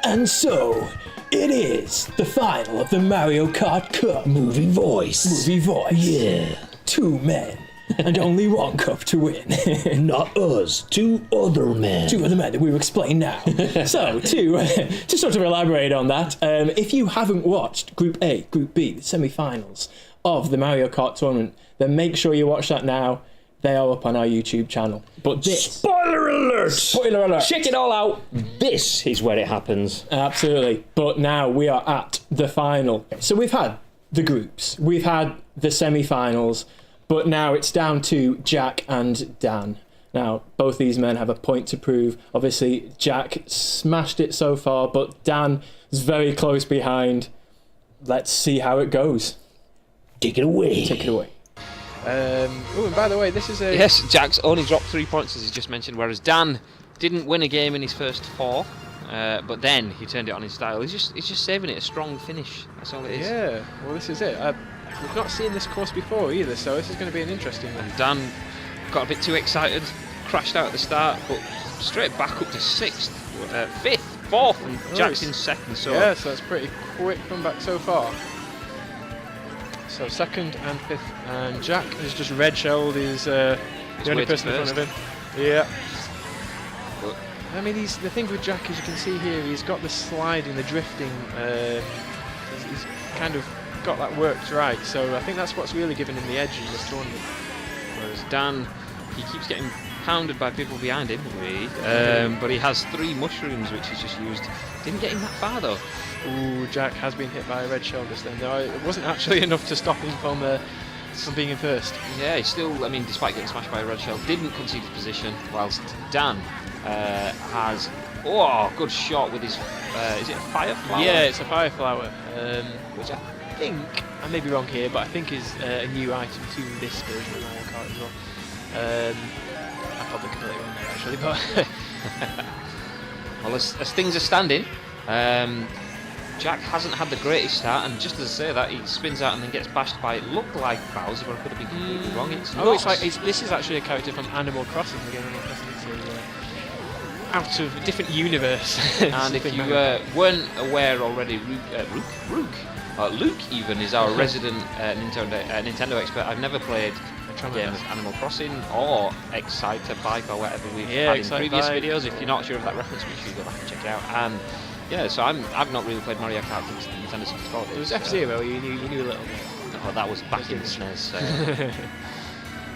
And so, it is the final of the Mario Kart Cup. Movie voice. Movie voice. Yeah. 2 men, and only 1 cup to win. Not us. 2 other men. 2 other men that we will explain now. So, to sort of elaborate on that, if you haven't watched Group A, Group B, the semi-finals of the Mario Kart tournament, then make sure you watch that now. They are up on our YouTube channel. But this... Spoiler alert! Spoiler alert! Check it all out. This is where it happens. Absolutely. But now we are at the final. So we've had the groups, we've had the semi-finals, but now it's down to Jack and Dan. Now, both these men have a point to prove. Obviously, Jack smashed it so far, but Dan is very close behind. Let's see how it goes. Take it away. Take it away. Oh, and by the way, this is a... Yes, Jack's only dropped 3 points, as he just mentioned, whereas Dan didn't win a game in his first 4, but then he turned it on in style. He's just saving it a strong finish. That's all it is. Yeah, well, this is it. We've not seen this course before either, so this is going to be an interesting one. And Dan got a bit too excited, crashed out at the start, but straight back up to 6th, 5th, 4th, and Jack's in 2nd. So yeah, so it's pretty quick comeback so far. So 2nd and 5th, and Jack has just red-shelled his the only person in front of him. Yeah. But I mean, the thing with Jack, as you can see here, he's got the sliding, the drifting. He's kind of got that worked right. So I think that's what's really given him the edge in this tournament. whereas Dan, he keeps getting pounded by people behind him, really. But he has 3 mushrooms, which he's just used. Didn't get him that far though. Ooh, Jack has been hit by a red shell just then. No, it wasn't actually enough to stop him from being in first. Yeah, he still, I mean, despite getting smashed by a red shell, didn't concede his position, whilst Dan has, good shot with his, is it a fire flower? Yeah, it's a fire flower, Which I think, I may be wrong here, but I think is a new item to this version of Mario Kart as well. I probably completely wrong there actually, but... Well, as things are standing, Jack hasn't had the greatest start, and just as I say that, he spins out and then gets bashed by, it looked like Bowser, but I could have been completely wrong. It's oh, it's like, this is actually a character from Animal Crossing, the game Animal Crossing. It's out of a different universe. And if you weren't aware already, Luke even is our resident Nintendo expert. I've never played a game of Animal Crossing or Exciter Bike or whatever we've had in previous videos. If you're not sure of that reference, make sure you go back and check it out. And yeah, so I've not really played Mario Kart since Nintendo 64. It was F-Zero, you knew a little bit. Oh, that was back in the SNES.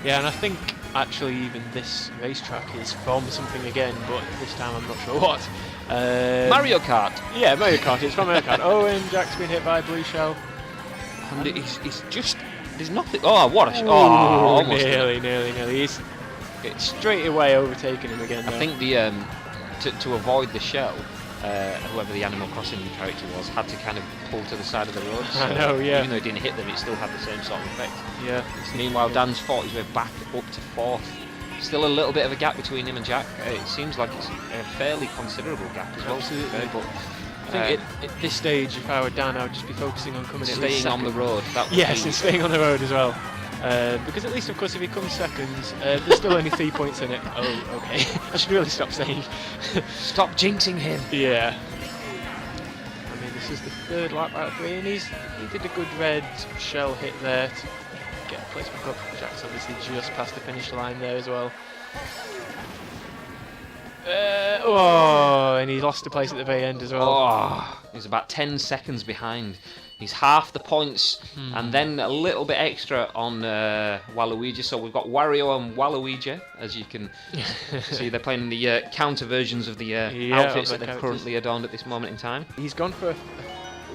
Yeah, and I think actually even this racetrack is from something again, but this time I'm not sure what. Mario Kart. Yeah, Mario Kart. It's from Mario Kart. Oh, and Jack's been hit by a blue shell. And it's just, there's nothing. Oh, what a shot. Oh, almost. Nearly. He's straight away overtaking him again. I think the to avoid the shell, whoever the Animal Crossing character was, had to kind of pull to the side of the road. So I know, yeah. Even though it didn't hit them, it still had the same sort of effect. Yeah. Meanwhile, Dan's fought his way back up to 4th. Still a little bit of a gap between him and Jack. It seems like it's a fairly considerable gap as well. Absolutely. But I think at this stage, if I were Dan, I would just be focusing on coming staying on the road. That would yes, be... and staying on the road as well. Because at least, of course, if he comes second, there's still only 3 points in it. Oh, okay. I should really stop saying. Stop jinxing him. Yeah. I mean, this is the 3rd lap out of 3, and he did a good red shell hit there to get a place back up. Jack's obviously just past the finish line there as well. And he lost a place at the very end as well. Oh, he's about 10 seconds behind. He's half the points, and then a little bit extra on Waluigi. So we've got Wario and Waluigi, as you can see. They're playing the counter versions of the outfits that they've currently adorned at this moment in time. He's gone for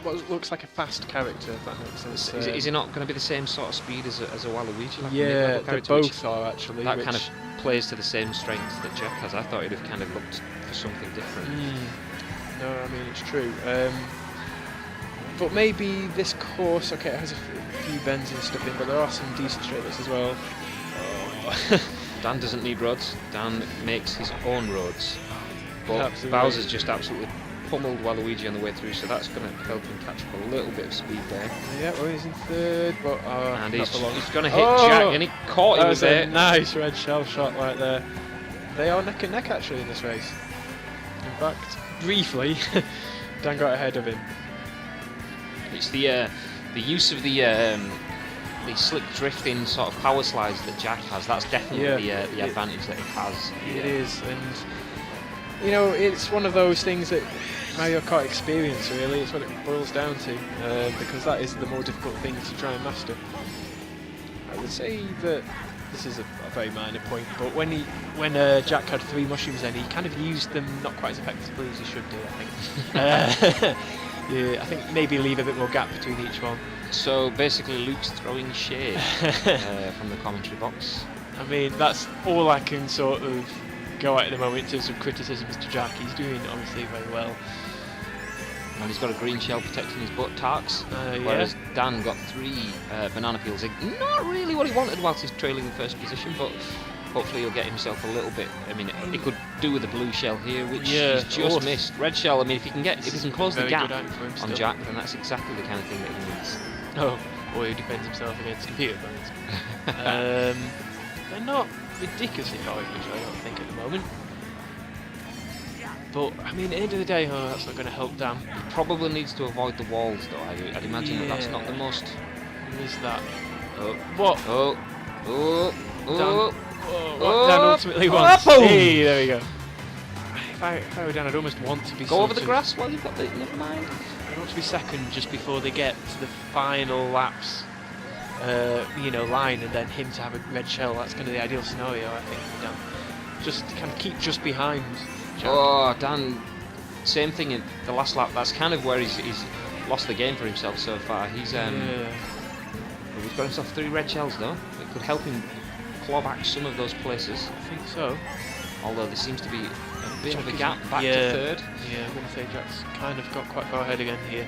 what looks like a fast character, if that makes sense. Is he not going to be the same sort of speed as a Waluigi? Like yeah, they character, both are actually. That kind of plays to the same strengths that Jack has. I thought he'd have kind of looked for something different. No, I mean, it's true. But maybe this course, okay, it has a few bends and stuff in, but there are some decent straightlets as well. Oh. Dan doesn't need roads. Dan makes his own roads. But Absolutely. Bowser's just absolutely pummeled Waluigi on the way through, so that's going to help him catch up a little bit of speed there. Yeah, well, he's in 3rd, but and not for long. he's going to hit Jack, and he caught him with a it. nice red shell shot right there. They are neck and neck actually in this race. In fact, briefly, Dan got ahead of him. It's the use of the slick drifting sort of power slides that Jack has. That's definitely the advantage that it has. It is, and you know, it's one of those things that Mario Kart experience, really. It's what it boils down to, because that is the more difficult thing to try and master. I would say that this is a very minor point, but when Jack had 3 mushrooms, then he kind of used them not quite as effectively as he should do, I think. Yeah, I think maybe leave a bit more gap between each one. So basically, Luke's throwing shade from the commentary box. I mean, that's all I can sort of go at the moment in terms of criticisms to Jack. He's doing obviously very well. And he's got a green shell protecting his butt tarts, whereas Dan got 3 banana peels. Not really what he wanted whilst he's trailing in first position, but hopefully he'll get himself a little bit. I mean, he could do with the blue shell here, which he's just missed. Red shell. I mean, if he can close the gap on Jack, then that's exactly the kind of thing that he needs. Oh, or he defends himself against computer opponents. They're not ridiculously far, usually, I don't think, at the moment. But, I mean, at the end of the day, that's not going to help Dan. He probably needs to avoid the walls, though. I'd imagine that's not the most... Who is that? Oh. What? Oh. Oh. Oh. What Dan ultimately wants. Hey, there we go. If I were Dan, I'd almost want to be Go over the grass while you've got the... Never mind. I'd want to be second just before they get to the final laps, line, and then him to have a red shell. That's kind of the ideal scenario, I think, for Dan. Just kind of keep just behind Jack. Oh, Dan, same thing in the last lap. That's kind of where he's lost the game for himself so far. He's got himself 3 red shells, though. It could help him claw back some of those places. I think so. Although there seems to be a bit of a gap back to third. Yeah, I'm going to say Jack's kind of got quite far ahead again here.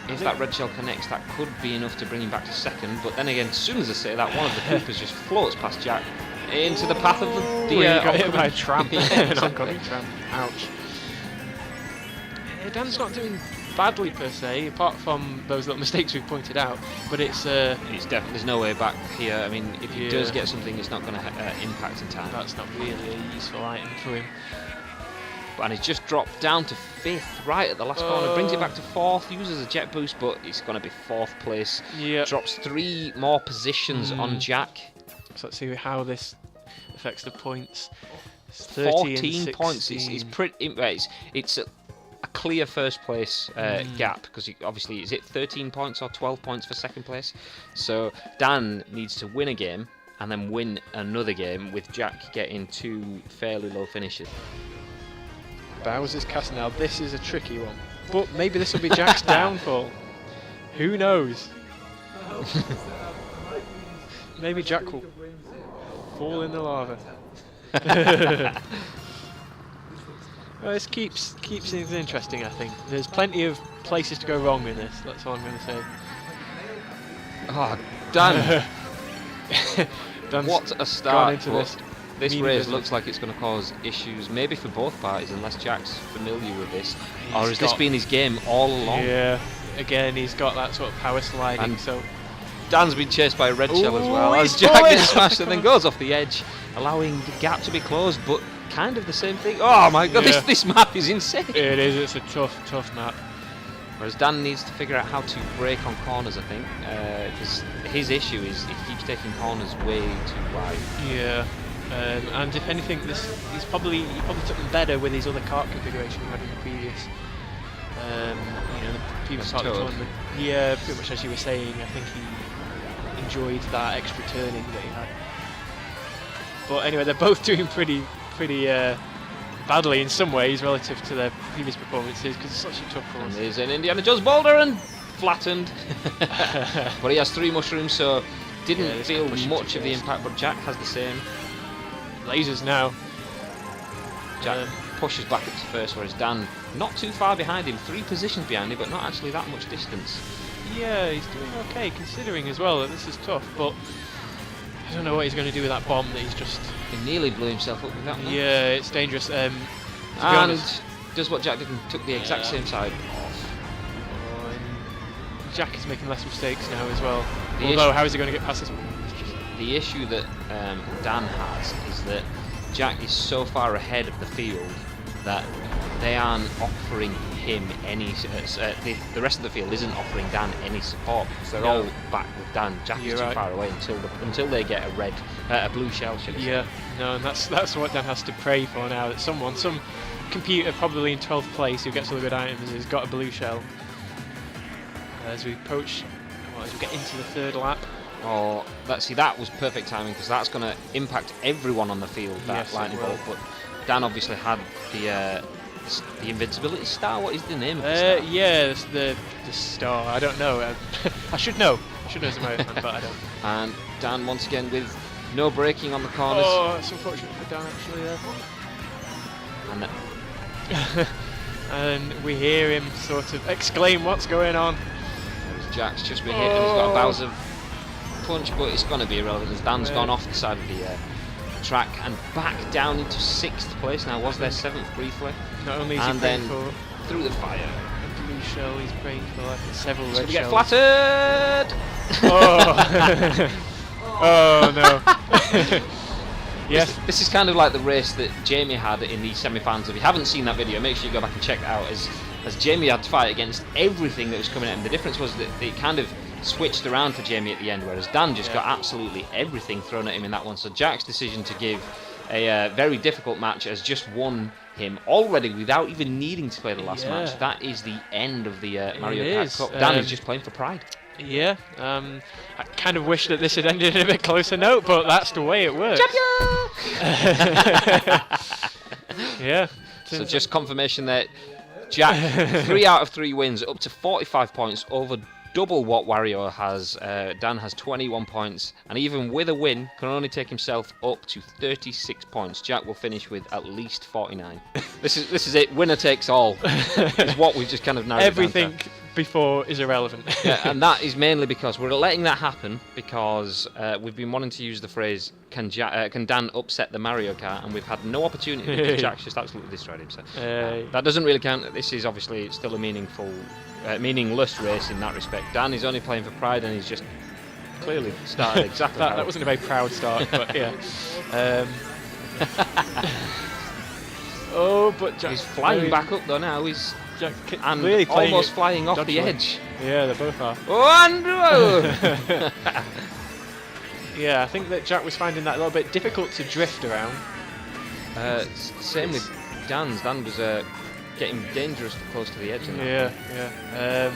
If that red shell connects, that could be enough to bring him back to second. But then again, as soon as I say that, one of the Coopers just floats past Jack into the path of the got hit by a tramp. Yeah, An oncoming tramp. Ouch. Dan's not doing badly per se, apart from those little mistakes we've pointed out. But it's definitely, there's no way back here. I mean, if he does get something, it's not going to impact in time. That's not really a useful item for him. And he's just dropped down to 5th right at the last corner, brings it back to 4th, uses a jet boost, but it's going to be 4th place. Yep. Drops 3 more positions on Jack. So let's see how this affects the points. 14 points. It's pretty. It's a clear first place gap, because obviously, is it 13 points or 12 points for second place? So Dan needs to win a game and then win another game, with Jack getting 2 fairly low finishes. Bowser's Castle. Now this is a tricky one, but maybe this will be Jack's downfall. Who knows? Maybe Jack will fall in the lava. Well, this keeps things interesting, I think. There's plenty of places to go wrong in this. That's all I'm going to say. Oh, Dan! Dan's what a start! Into this race looks like it's going to cause issues, maybe for both parties, unless Jack's familiar with this. Or has this been his game all along? Yeah, again, he's got that sort of power sliding, and so... Dan's been chased by a red shell as well, as Jack gets smashed and then goes off the edge, allowing the gap to be closed, but kind of the same thing. Oh my god, this map is insane! It is, it's a tough map. Whereas Dan needs to figure out how to brake on corners, I think, because his issue is he keeps taking corners way too wide. Yeah. And if anything, he probably took them better with his other kart configuration he had in the previous, the previous part of the tournament. Yeah, pretty much as you were saying. I think he enjoyed that extra turning that he had. But anyway, they're both doing pretty badly in some ways relative to their previous performances, because it's such a tough course. And there's an Indiana Jones boulder and flattened, but he has 3 mushrooms, so didn't feel much of the impact. But Jack has the same. Lasers now. Jack pushes back up to first, whereas Dan not too far behind him, 3 positions behind him, but not actually that much distance. Yeah, he's doing okay, considering as well that this is tough, but I don't know what he's going to do with that bomb that he's just... He nearly blew himself up with that one. Yeah, it's dangerous. And does what Jack did and took the exact same side off. Jack is making less mistakes now as well. Although, how is he going to get past this one? The issue that Dan has is that Jack is so far ahead of the field that they aren't offering him any. The rest of the field isn't offering Dan any support because they're all back with Dan. Jack is too far away until they get a blue shell. Should I say. Yeah, no, and that's what Dan has to pray for now. That some computer probably in 12th place who gets all the good items has got a blue shell. As we approach, as we get into the third lap. Oh, that was perfect timing because that's going to impact everyone on the field. That lightning bolt, but Dan obviously had the invincibility star. What is the name of the star? Yeah, it's the star. I don't know. I should know. I should know as a Mario fan, but I don't. And Dan once again with no braking on the corners. Oh, it's unfortunate for Dan actually there. And and we hear him sort of exclaim, "What's going on?" Jack's just been hit and he's got a Bowser punch, but it's going to be irrelevant as Dan's gone off the side of the track and back down into 6th place. Now was there 7th briefly, Not only is he praying for through the fire. a blue shell, he's praying for like several red Get shells. flattered. Oh, oh no. Yes. This is kind of like the race that Jamie had in the semi-finals. If you haven't seen that video, make sure you go back and check it out. As Jamie had to fight against everything that was coming at him. The difference was that it kind of switched around for Jamie at the end, whereas Dan just got absolutely everything thrown at him in that one. So Jack's decision to give a very difficult match has just won him already without even needing to play the last match. That is the end of the Mario Kart Cup. Dan is just playing for pride. Yeah, I kind of wish that this had ended in a bit closer note, but that's the way it works. Yeah. So just confirmation that Jack, 3 out of 3 wins, up to 45 points, over double what Wario has. Dan has 21 points, and even with a win, can only take himself up to 36 points. Jack will finish with at least 49. This is it. Winner takes all. Is what we've just kind of narrowed Everything down to. before is irrelevant. Yeah, and that is mainly because we're letting that happen because we've been wanting to use the phrase can Dan upset the Mario Kart, and we've had no opportunity because Jack's just absolutely destroyed him. So that doesn't really count. This is obviously still a meaningless race in that respect. Dan is only playing for pride, and he's just clearly started exactly that wasn't a very proud start, but yeah. Oh, but Jack, he's flying back up though now. He's Jack and really almost flying off the dodgeball. edge. Yeah, they both are. Oh, Yeah, I think that Jack was finding that a little bit difficult to drift around. same with Dan's. Dan was getting dangerously close to the edge. In that Yeah.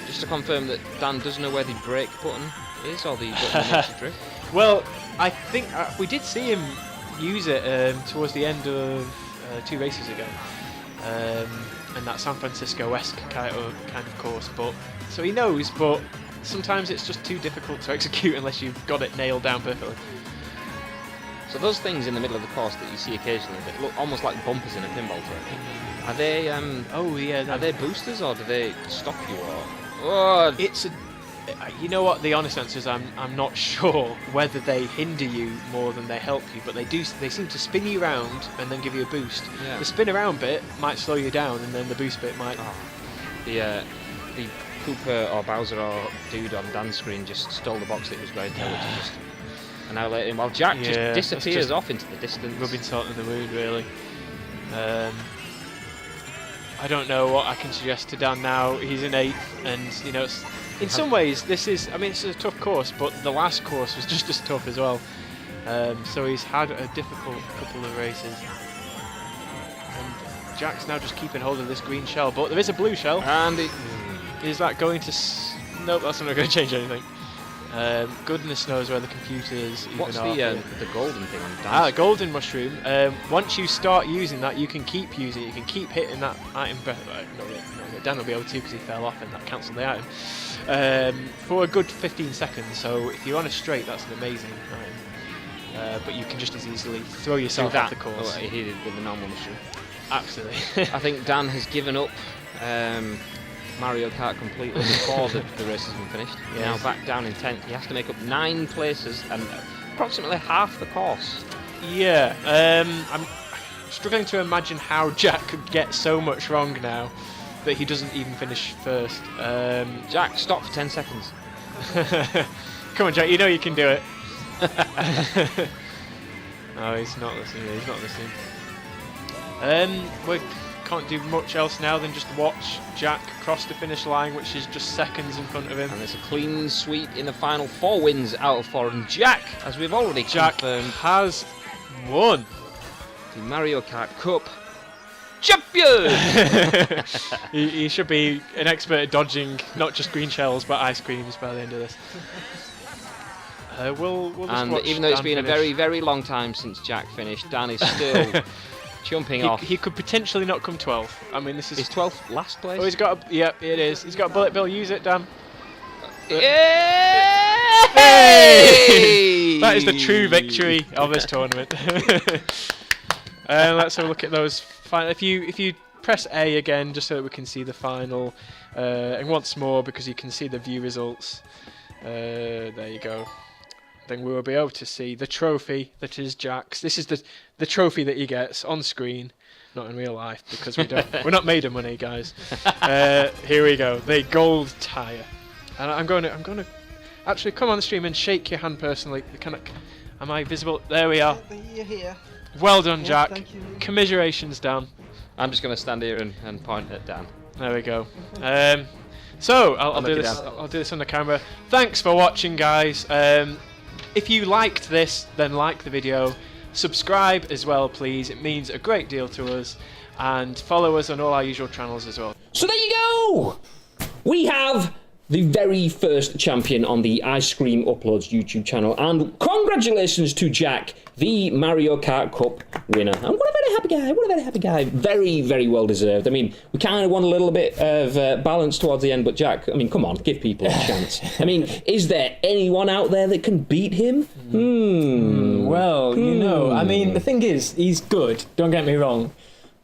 Just to confirm that Dan doesn't know where the brake button is, or the button that makes you drift. Well, I think we did see him use it towards the end of 2 races ago, and that San Francisco-esque kind of course. But so he knows, but sometimes it's just too difficult to execute unless you've got it nailed down perfectly. So those things in the middle of the course that you see occasionally that look almost like bumpers in a pinball track, are they? Are they boosters, or do they stop you? Or It's a. You know what? The honest answer is I'm not sure whether they hinder you more than they help you, but they do. They seem to spin you around and then give you a boost. Yeah. The spin around bit might slow you down, and then the boost bit might. the Koopa or Bowser or dude on Dan's screen just stole the box that he was going to, which is just annihilating. While Jack just disappears just off into the distance. Rubbing salt in the wound, really. I don't know what I can suggest to Dan now. He's in 8th, and you know, in some ways, this is. I mean, it's a tough course, but the last course was just as tough as well. So he's had a difficult couple of races, and Jack's now just keeping hold of this green shell. But there is a blue shell, And is that going to? Nope, that's not going to change anything. Goodness knows where the computers even what's are. the golden thing on Dan's? Golden mushroom. Once you start using that, you can keep using it. You can keep hitting that item. Dan will be able to because he fell off and that cancelled the item for a good 15 seconds. So if you're on a straight, that's an amazing item. But you can just as easily throw yourself off the course. He did with the normal mushroom. Absolutely. I think Dan has given up Mario Kart completely before the race has been finished. Yes. Now back down in 10th. He has to make up 9 places and approximately half the course. Yeah. I'm struggling to imagine how Jack could get so much wrong now that he doesn't even finish first. Jack, stop for 10 seconds. Come on, Jack. You know you can do it. No, he's not listening. He's not listening. We're can't do much else now than just watch Jack cross the finish line, which is just seconds in front of him. And it's a clean sweep in the final. 4 wins out of 4. And Jack, as we've already confirmed, has won the Mario Kart Cup champion! he should be an expert at dodging not just green shells but ice creams by the end of this. We'll just and watch even though it's Dan been a finish. very, very long time since Jack finished, Dan is still jumping off. He could potentially not come 12th. I mean, this is... Is 12th last place? Oh, he's got a... Yep, it is. He's got a bullet bill. Use it, Dan. Hey! That is the true victory of this tournament. Let's have a look at those. If you press A again, just so that we can see the final, and once more because you can see the view results. There you go. Then we will be able to see the trophy that is Jack's. This is the trophy that he gets on screen, not in real life because we're not made of money, guys. Here we go. The gold tire. And I'm going to actually come on the stream and shake your hand personally. Am I visible? There we are. You're here. Well done, Jack. Thank you. Commiserations, Dan. I'm just going to stand here and point at Dan. There we go. So I'll do look this. at Dan. I'll do this on the camera. Thanks for watching, guys. If you liked this, then like the video. Subscribe as well, please. It means a great deal to us. And follow us on all our usual channels as well. So there you go! We have the very first champion on the Ice Cream Uploads YouTube channel, and congratulations to Jack, the Mario Kart Cup winner. And what a very happy guy, what a very happy guy. Very, very well deserved. I mean, we kind of want a little bit of balance towards the end, but Jack, I mean, come on, give people a chance. I mean, is there anyone out there that can beat him? Well, you know, I mean, the thing is, he's good, don't get me wrong,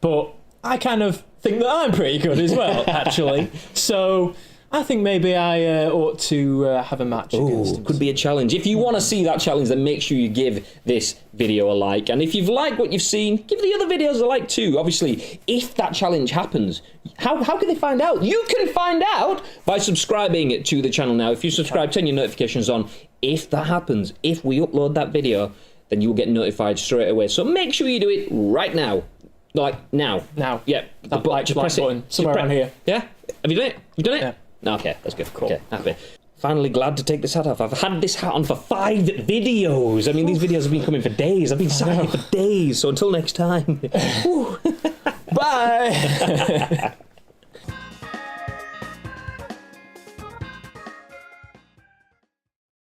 but I kind of think that I'm pretty good as well, actually. So I think maybe I ought to have a match against him. Could be a challenge. If you want to see that challenge, then make sure you give this video a like. And if you've liked what you've seen, give the other videos a like too. Obviously, if that challenge happens, how can they find out? You can find out by subscribing to the channel now. If you subscribe, turn your notifications on. If that happens, if we upload that video, then you will get notified straight away. So make sure you do it right now. Like now. Now. Yeah. That black button, somewhere around here. Yeah? Have you done it? You've done it? Yeah. No, okay, that's good. Cool. Okay, happy. Finally glad to take this hat off. I've had this hat on for 5 videos. I mean, these videos have been coming for days. I've been sat here for days. So until next time. Bye!